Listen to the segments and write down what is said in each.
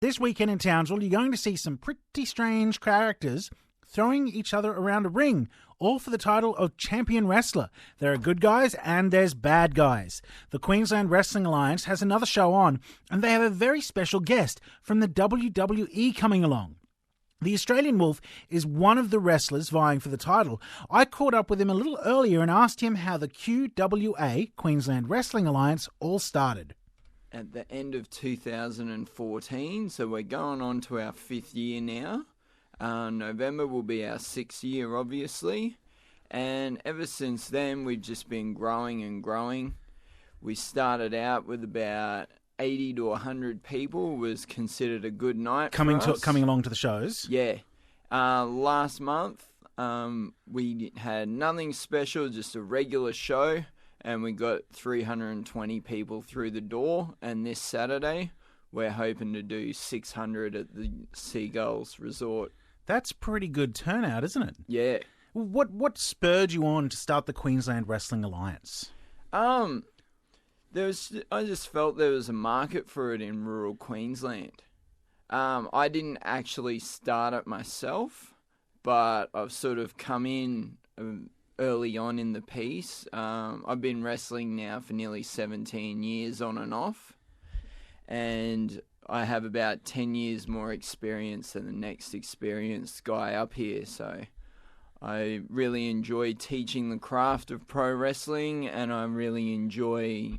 This weekend in Townsville, you're going to see some pretty strange characters throwing each other around a ring, all for the title of champion wrestler. There are good guys and there's bad guys. The Queensland Wrestling Alliance has another show on, and they have a very special guest from the WWE coming along. The Australian Wolf is one of the wrestlers vying for the title. I caught up with him a little earlier and asked him how the QWA, Queensland Wrestling Alliance, all started. At the end of 2014, so we're going on to our 5th year now. November will be our 6th year, obviously. And ever since then, we've just been growing and growing. We started out with about 80 to 100 people, was considered a good night Coming along to the shows? Yeah. Last month, we had nothing special, just a regular show. And we got 320 people through the door. And this Saturday, we're hoping to do 600 at the Seagulls Resort. That's pretty good turnout, isn't it? Yeah. What spurred you on to start the Queensland Wrestling Alliance? I just felt there was a market for it in rural Queensland. I didn't actually start it myself, but I've sort of come in early on in the piece. I've been wrestling now for nearly 17 years on and off, and I have about 10 years more experience than the next experienced guy up here, so I really enjoy teaching the craft of pro wrestling, and I really enjoy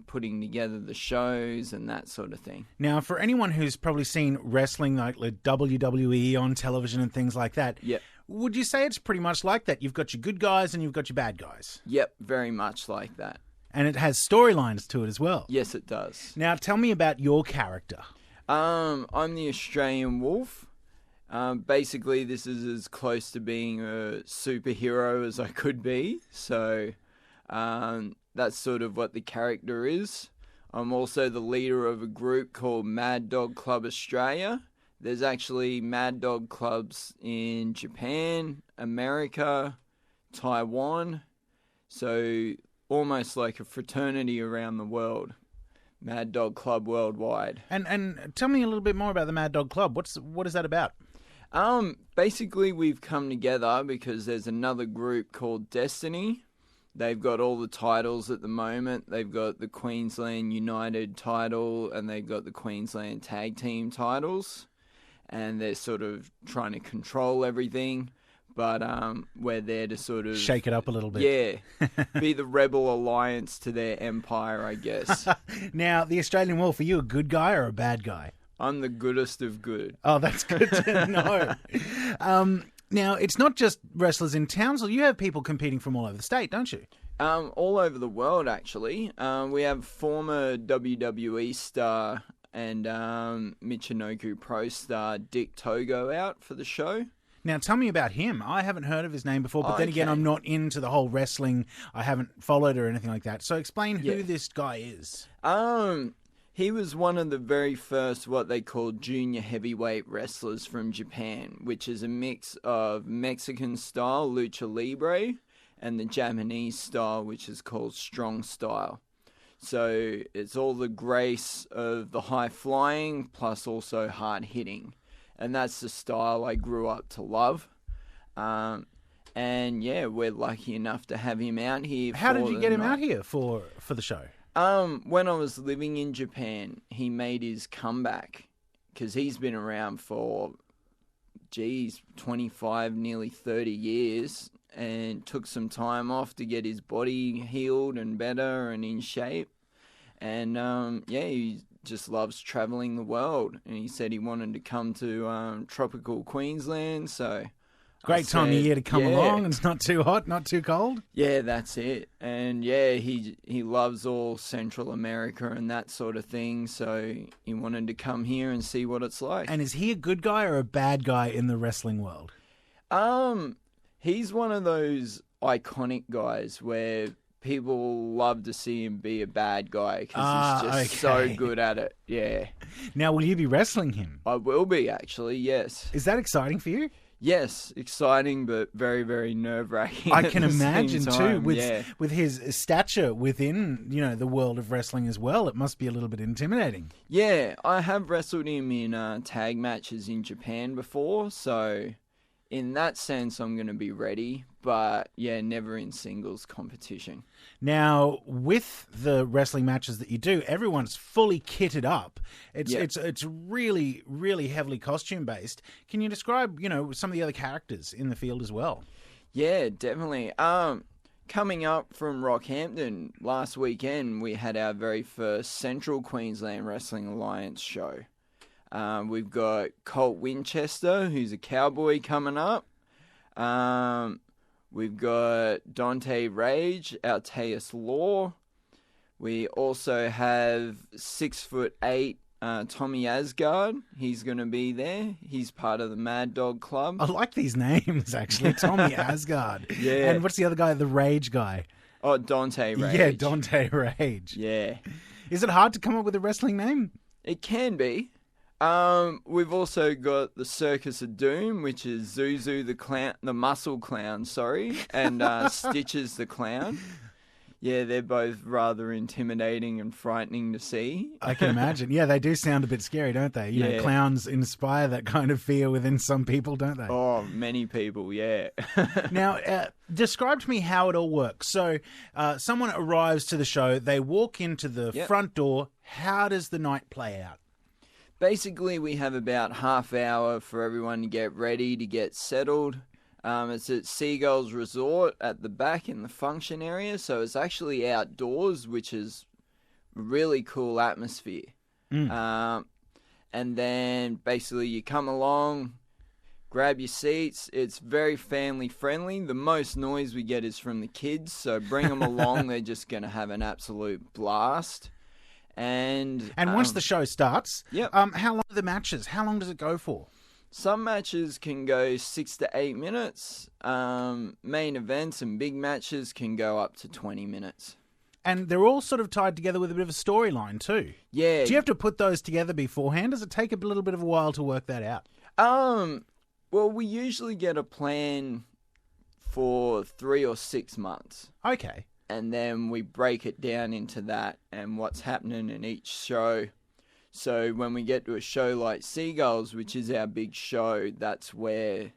putting together the shows and that sort of thing. Now, for anyone who's probably seen wrestling like WWE on television and things like that, yep. Would you say it's pretty much like that? You've got your good guys and you've got your bad guys. Yep, very much like that. And it has storylines to it as well. Yes, it does. Now, tell me about your character. I'm the Australian Wolf. Basically, this is as close to being a superhero as I could be. So that's sort of what the character is. I'm also the leader of a group called Mad Dog Club Australia. There's actually Mad Dog clubs in Japan, America, Taiwan. So almost like a fraternity around the world. Mad Dog Club worldwide. And tell me a little bit more about the Mad Dog Club. What is that about? Basically, we've come together because there's another group called Destiny. They've got all the titles at the moment. They've got the Queensland United title and they've got the Queensland Tag Team titles. And they're sort of trying to control everything. But we're there to sort of... shake it up a little bit. Yeah. Be the rebel alliance to their empire, I guess. Now, the Australian Wolf, are you a good guy or a bad guy? I'm the goodest of good. Oh, that's good to know. Now, it's not just wrestlers in Townsville. You have people competing from all over the state, don't you? All over the world, actually. We have former WWE star and Michinoku Pro star Dick Togo out for the show. Now, tell me about him. I haven't heard of his name before, but then again, I'm not into the whole wrestling. I haven't followed or anything like that. So explain who this guy is. He was one of the very first what they call junior heavyweight wrestlers from Japan, which is a mix of Mexican style lucha libre and the Japanese style, which is called strong style. So it's all the grace of the high flying plus also hard hitting. And that's the style I grew up to love. And yeah, we're lucky enough to have him out here. How did you get him out here for the show? When I was living in Japan, he made his comeback because he's been around for, 25, nearly 30 years and took some time off to get his body healed and better and in shape. And he just loves traveling the world. And he said he wanted to come to tropical Queensland, so... Great time of year to come along. It's not too hot, not too cold. Yeah, that's it. And yeah, he loves all Central America and that sort of thing. So he wanted to come here and see what it's like. And is he a good guy or a bad guy in the wrestling world? He's one of those iconic guys where people love to see him be a bad guy because he's just so good at it. Yeah. Now, will you be wrestling him? I will be, actually, yes. Is that exciting for you? Yes, exciting, but very, very nerve-wracking. I can imagine too, with with his stature within, the world of wrestling as well. It must be a little bit intimidating. Yeah, I have wrestled him in tag matches in Japan before, so in that sense, I'm going to be ready. But yeah, never in singles competition. Now, with the wrestling matches that you do, everyone's fully kitted up. It's really, really heavily costume based. Can you describe, some of the other characters in the field as well? Yeah, definitely. Coming up from Rockhampton last weekend, we had our very first Central Queensland Wrestling Alliance show. We've got Colt Winchester, who's a cowboy, coming up. We've got Dante Rage, Alteus Law. We also have 6'8" Tommy Asgard. He's going to be there. He's part of the Mad Dog Club. I like these names, actually. Tommy Asgard. Yeah. And what's the other guy? The Rage guy. Oh, Dante Rage. Yeah, Dante Rage. Yeah. Is it hard to come up with a wrestling name? It can be. We've also got the Circus of Doom, which is Zuzu the clown, the muscle clown, and Stitches the clown. Yeah, they're both rather intimidating and frightening to see. I can imagine. Yeah, they do sound a bit scary, don't they? You know, clowns inspire that kind of fear within some people, don't they? Oh, many people, yeah. Now, describe to me how it all works. So, someone arrives to the show, they walk into the front door. How does the night play out? Basically, we have about half hour for everyone to get ready, to get settled. It's at Seagulls Resort at the back in the function area, so it's actually outdoors, which is a really cool atmosphere. And then basically you come along, grab your seats. It's very family friendly. The most noise we get is from the kids, so bring them along. They're just going to have an absolute blast. And once the show starts, how long are the matches? How long does it go for? Some matches can go 6 to 8 minutes. Main events and big matches can go up to 20 minutes. And they're all sort of tied together with a bit of a storyline too. Yeah. Do you have to put those together beforehand? Does it take a little bit of a while to work that out? Well, we usually get a plan for 3 or 6 months. Okay. And then we break it down into that and what's happening in each show. So when we get to a show like Seagulls, which is our big show, that's where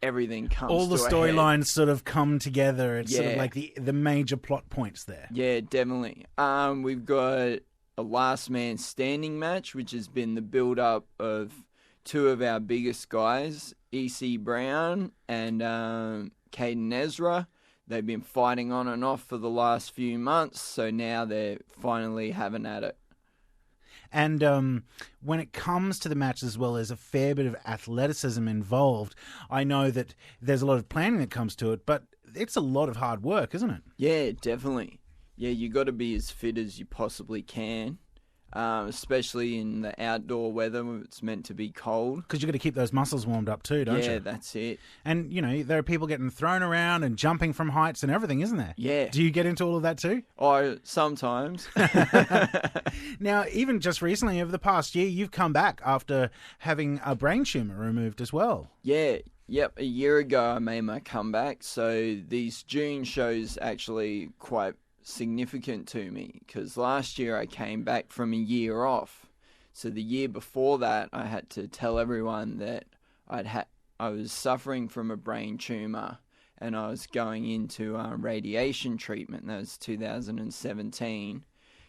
everything comes all the to storylines sort of come together. It's sort of like the major plot points there. Yeah, definitely. We've got a last man standing match, which has been the build-up of 2 of our biggest guys, E.C. Brown and Caden Ezra. They've been fighting on and off for the last few months, so now they're finally having at it. And when it comes to the match as well, there's a fair bit of athleticism involved. I know that there's a lot of planning that comes to it, but it's a lot of hard work, isn't it? Yeah, definitely. Yeah, you got to be as fit as you possibly can, especially in the outdoor weather when it's meant to be cold. Because you've got to keep those muscles warmed up too, don't you? Yeah, that's it. And, there are people getting thrown around and jumping from heights and everything, isn't there? Yeah. Do you get into all of that too? Oh, sometimes. Now, even just recently, over the past year, you've come back after having a brain tumour removed as well. Yeah. Yep, a year ago I made my comeback, so these June shows actually quite significant to me, because last year I came back from a year off. So the year before that, I had to tell everyone that I was suffering from a brain tumour and I was going into radiation treatment. That was 2017.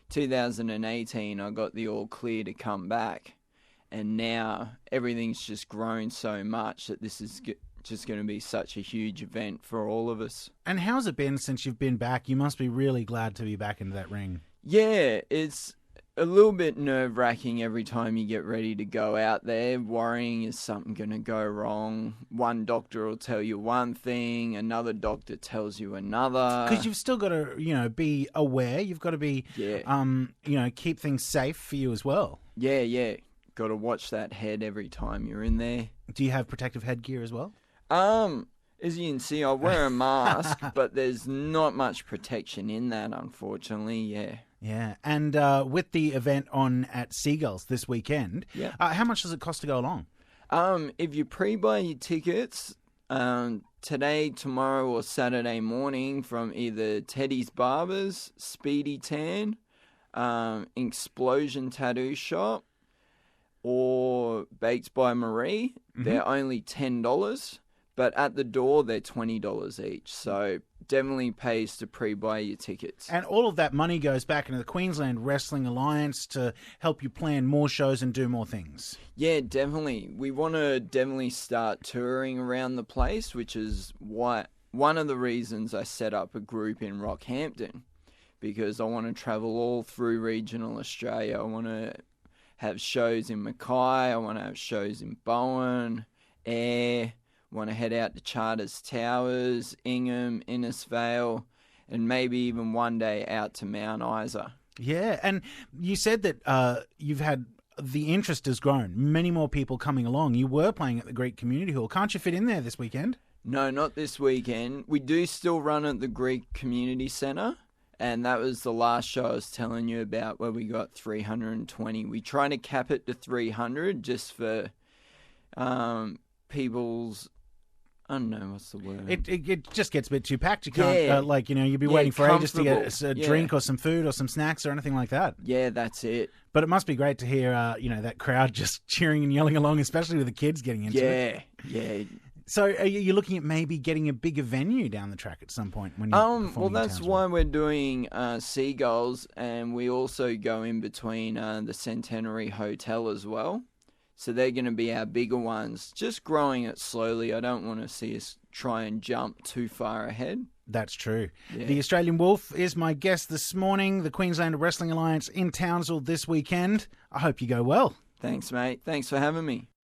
2018, I got the all clear to come back. And now everything's just grown so much that this is just going to be such a huge event for all of us. And how's it been since you've been back? You must be really glad to be back into that ring. Yeah, it's a little bit nerve-wracking every time you get ready to go out there, worrying is something going to go wrong. One doctor will tell you one thing, another doctor tells you another. Because you've still got to, be aware. You've got to be, keep things safe for you as well. Yeah. Got to watch that head every time you're in there. Do you have protective headgear as well? As you can see, I wear a mask, but there's not much protection in that, unfortunately, yeah. Yeah, and with the event on at Seagulls this weekend, how much does it cost to go along? If you pre-buy your tickets, Today, tomorrow, or Saturday morning from either Teddy's Barbers, Speedy Tan, Explosion Tattoo Shop, or Baked by Marie. They're only $10, but at the door they're $20 each. So definitely pays to pre-buy your tickets. And all of that money goes back into the Queensland Wrestling Alliance to help you plan more shows and do more things. Yeah, definitely. We want to definitely start touring around the place, which is one of the reasons I set up a group in Rockhampton, because I want to travel all through regional Australia. I want to have shows in Mackay, I want to have shows in Bowen, Ayr, want to head out to Charters Towers, Ingham, Innisfail, and maybe even one day out to Mount Isa. Yeah, and you said that you've had, the interest has grown, many more people coming along. You were playing at the Greek Community Hall. Can't you fit in there this weekend? No, not this weekend. We do still run at the Greek Community Centre. And that was the last show I was telling you about, where we got 320. We try to cap it to 300 just for people's, I don't know, what's the word? It just gets a bit too packed. You can't, you'd be waiting for ages to get a drink or some food or some snacks or anything like that. Yeah, that's it. But it must be great to hear, that crowd just cheering and yelling along, especially with the kids getting into it. Yeah. So are you looking at maybe getting a bigger venue down the track at some point? When well, that's why we're doing Seagulls, and we also go in between the Centenary Hotel as well. So they're going to be our bigger ones, just growing it slowly. I don't want to see us try and jump too far ahead. That's true. Yeah. The Australian Wolf is my guest this morning, the Queensland Wrestling Alliance in Townsville this weekend. I hope you go well. Thanks, mate. Thanks for having me.